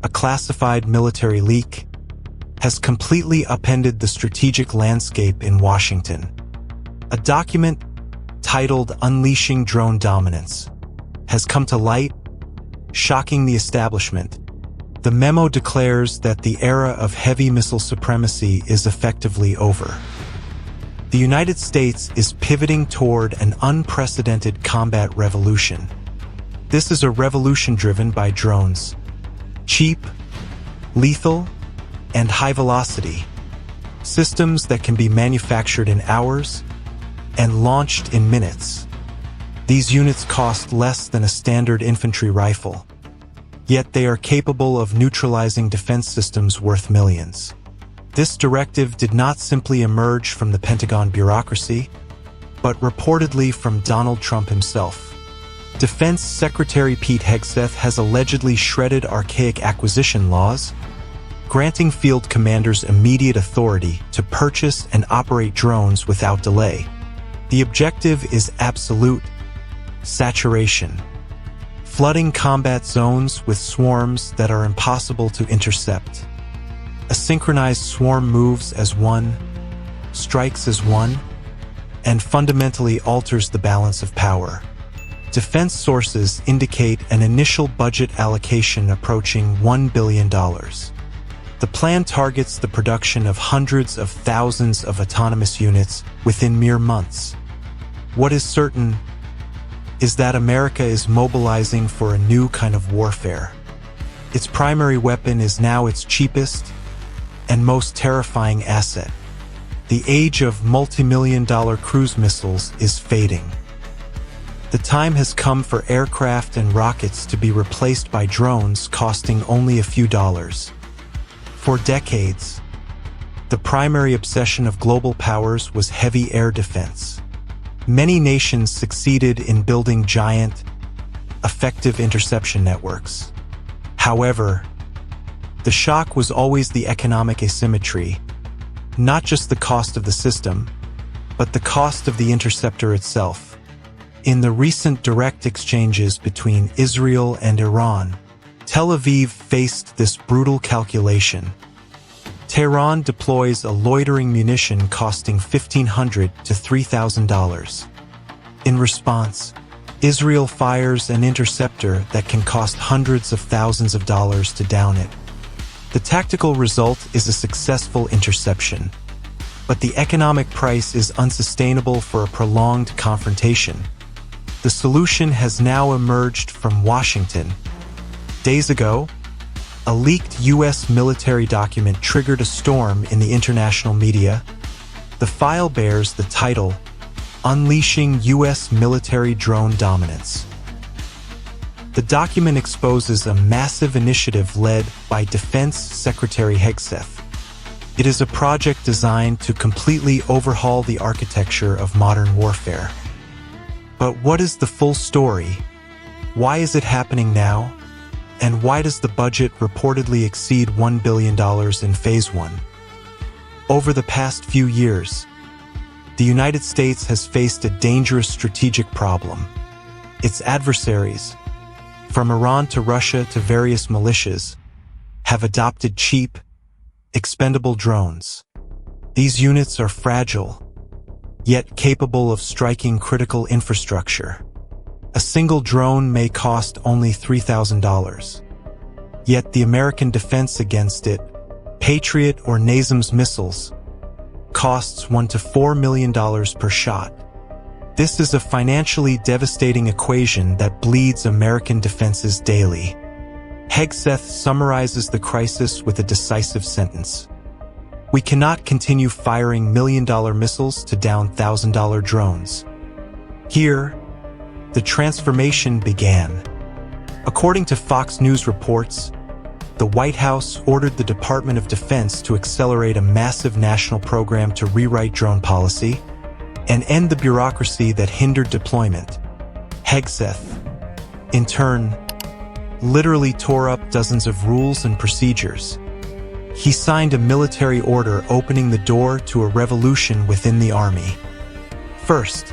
a classified military leak, has completely upended the strategic landscape in Washington. A document titled Unleashing Drone Dominance has come to light, shocking the establishment. The memo declares that the era of heavy missile supremacy is effectively over. The United States is pivoting toward an unprecedented combat revolution. This is a revolution driven by drones. Cheap, lethal, and high velocity. Systems that can be manufactured in hours and launched in minutes. These units cost less than a standard infantry rifle, yet they are capable of neutralizing defense systems worth millions. This directive did not simply emerge from the Pentagon bureaucracy, but reportedly from Donald Trump himself. Defense Secretary Pete Hegseth has allegedly shredded archaic acquisition laws, granting field commanders immediate authority to purchase and operate drones without delay. The objective is absolute saturation, flooding combat zones with swarms that are impossible to intercept. A synchronized swarm moves as one, strikes as one, and fundamentally alters the balance of power. Defense sources indicate an initial budget allocation approaching $1 billion. The plan targets the production of hundreds of thousands of autonomous units within mere months. What is certain is that America is mobilizing for a new kind of warfare. Its primary weapon is now its cheapest and most terrifying asset. The age of multi-million-dollar cruise missiles is fading. The time has come for aircraft and rockets to be replaced by drones costing only a few dollars. For decades, the primary obsession of global powers was heavy air defense. Many nations succeeded in building giant, effective interception networks. However, the shock was always the economic asymmetry, not just the cost of the system, but the cost of the interceptor itself. In the recent direct exchanges between Israel and Iran, Tel Aviv faced this brutal calculation. Tehran deploys a loitering munition costing $1,500 to $3,000. In response, Israel fires an interceptor that can cost hundreds of thousands of dollars to down it. The tactical result is a successful interception, but the economic price is unsustainable for a prolonged confrontation. The solution has now emerged from Washington. Days ago, a leaked U.S. military document triggered a storm in the international media. The file bears the title, Unleashing U.S. Military Drone Dominance. The document exposes a massive initiative led by Defense Secretary Hegseth. It is a project designed to completely overhaul the architecture of modern warfare. But what is the full story? Why is it happening now? And why does the budget reportedly exceed $1 billion in Phase 1? Over the past few years, the United States has faced a dangerous strategic problem. Its adversaries, from Iran to Russia to various militias, have adopted cheap, expendable drones. These units are fragile, yet capable of striking critical infrastructure. A single drone may cost only $3,000. Yet the American defense against it, Patriot or NASAMS missiles, costs $1 to $4 million per shot. This is a financially devastating equation that bleeds American defenses daily. Hegseth summarizes the crisis with a decisive sentence. We cannot continue firing million-dollar missiles to down $1,000 drones. Here, the transformation began. According to Fox News reports, the White House ordered the Department of Defense to accelerate a massive national program to rewrite drone policy and end the bureaucracy that hindered deployment. Hegseth, in turn, literally tore up dozens of rules and procedures. He signed a military order opening the door to a revolution within the Army. First,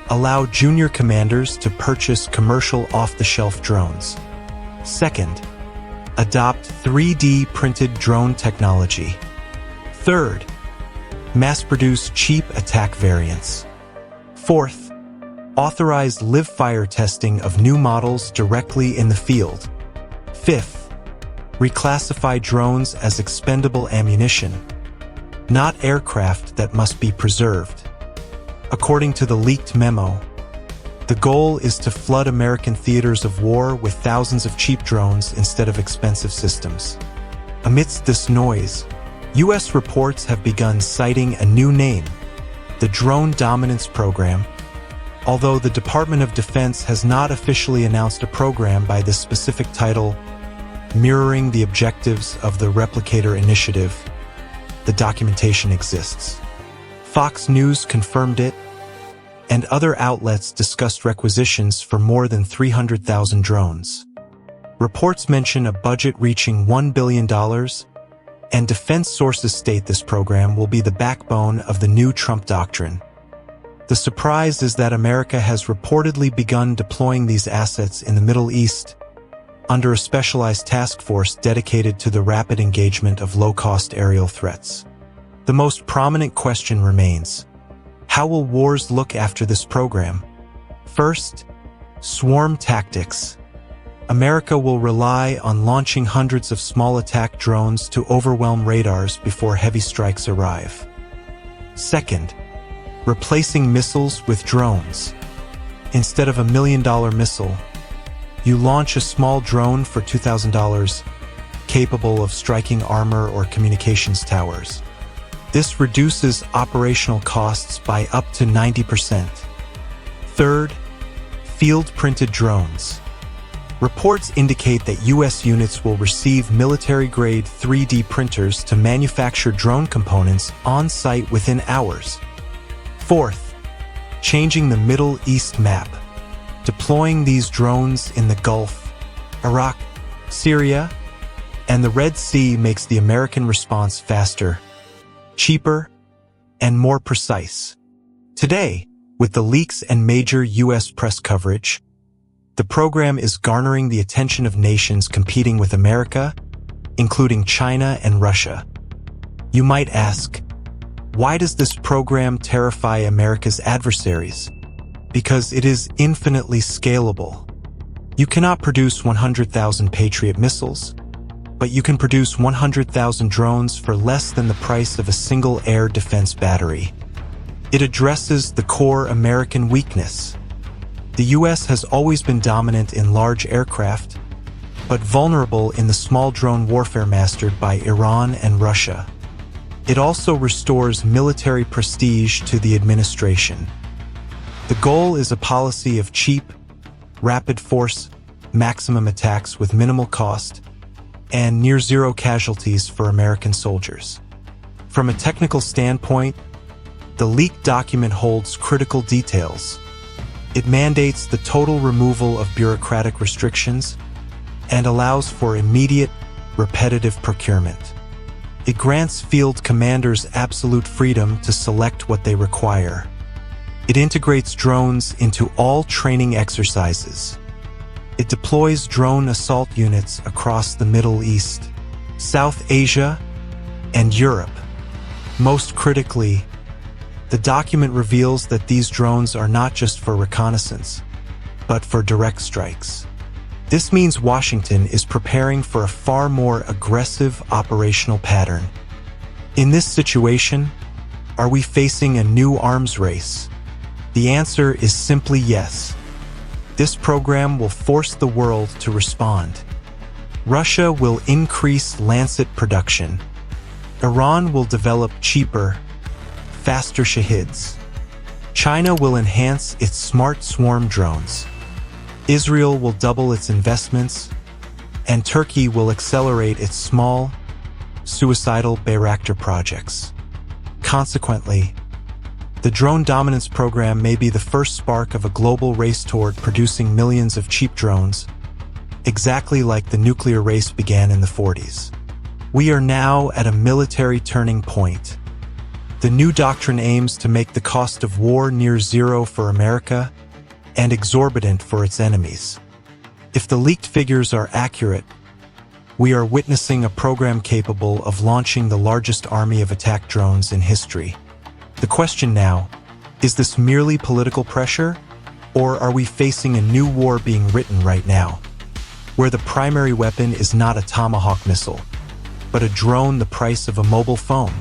allow junior commanders to purchase commercial off-the-shelf drones. Second, Adopt 3D printed drone technology. Third, mass-produce cheap attack variants. Fourth, authorize live-fire testing of new models directly in the field. Fifth, reclassify drones as expendable ammunition, not aircraft that must be preserved. According to the leaked memo, the goal is to flood American theaters of war with thousands of cheap drones instead of expensive systems. Amidst this noise, U.S. reports have begun citing a new name, the Drone Dominance Program, although the Department of Defense has not officially announced a program by this specific title, mirroring the objectives of the Replicator initiative. The documentation exists. Fox News confirmed it, and other outlets discussed requisitions for more than 300,000 drones. Reports mention a budget reaching $1 billion, and defense sources state this program will be the backbone of the new Trump doctrine. The surprise is that America has reportedly begun deploying these assets in the Middle East under a specialized task force dedicated to the rapid engagement of low-cost aerial threats. The most prominent question remains: how will wars look after this program? First, swarm tactics. America will rely on launching hundreds of small attack drones to overwhelm radars before heavy strikes arrive. Second, replacing missiles with drones. Instead of $1 million missile, you launch a small drone for $2,000, capable of striking armor or communications towers. This reduces operational costs by up to 90%. Third, field-printed drones. Reports indicate that U.S. units will receive military-grade 3D printers to manufacture drone components on-site within hours. Fourth, changing the Middle East map. Deploying these drones in the Gulf, Iraq, Syria, and the Red Sea makes the American response faster, cheaper, and more precise. Today, with the leaks and major U.S. press coverage, the program is garnering the attention of nations competing with America, including China and Russia. You might ask, why does this program terrify America's adversaries? Because it is infinitely scalable. You cannot produce 100,000 Patriot missiles, but you can produce 100,000 drones for less than the price of a single air defense battery. It addresses the core American weakness. The U.S. has always been dominant in large aircraft, but vulnerable in the small drone warfare mastered by Iran and Russia. It also restores military prestige to the administration. The goal is a policy of cheap, rapid force, maximum attacks with minimal cost, and near-zero casualties for American soldiers. From a technical standpoint, the leaked document holds critical details. It mandates the total removal of bureaucratic restrictions and allows for immediate, repetitive procurement. It grants field commanders absolute freedom to select what they require. It integrates drones into all training exercises. It deploys drone assault units across the Middle East, South Asia, and Europe. Most critically, the document reveals that these drones are not just for reconnaissance, but for direct strikes. This means Washington is preparing for a far more aggressive operational pattern. In this situation, are we facing a new arms race? The answer is simply yes. This program will force the world to respond. Russia will increase Lancet production. Iran will develop cheaper, faster Shahids. China will enhance its smart swarm drones. Israel will double its investments, and Turkey will accelerate its small, suicidal Bayraktar projects. Consequently, the Drone Dominance Program may be the first spark of a global race toward producing millions of cheap drones, exactly like the nuclear race began in the 40s. We are now at a military turning point. The new doctrine aims to make the cost of war near zero for America and exorbitant for its enemies. If the leaked figures are accurate, We are witnessing a program capable of launching the largest army of attack drones in history. The question now, is this merely political pressure, or are we facing a new war being written right now, where the primary weapon is not a Tomahawk missile, but a drone the price of a mobile phone?